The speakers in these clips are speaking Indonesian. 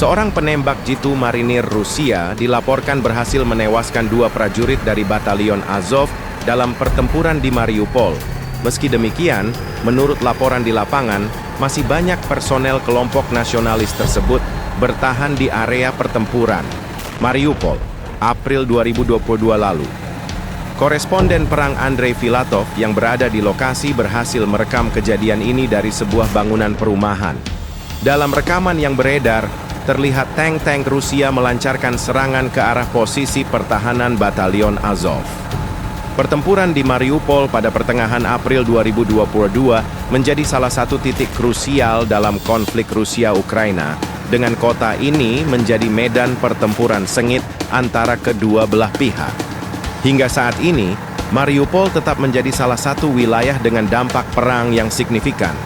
Seorang penembak jitu marinir Rusia dilaporkan berhasil menewaskan 2 prajurit dari Batalion Azov dalam pertempuran di Mariupol. Meski demikian, menurut laporan di lapangan, masih banyak personel kelompok nasionalis tersebut bertahan di area pertempuran. Mariupol, April 2022 lalu. Koresponden perang Andrei Filatov yang berada di lokasi berhasil merekam kejadian ini dari sebuah bangunan perumahan. Dalam rekaman yang beredar, terlihat tank-tank Rusia melancarkan serangan ke arah posisi pertahanan Batalion Azov. Pertempuran di Mariupol pada pertengahan April 2022 menjadi salah satu titik krusial dalam konflik Rusia-Ukraina, dengan kota ini menjadi medan pertempuran sengit antara kedua belah pihak. Hingga saat ini, Mariupol tetap menjadi salah satu wilayah dengan dampak perang yang signifikan.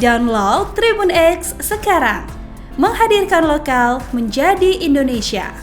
Download Tribun X sekarang, menghadirkan lokal menjadi Indonesia.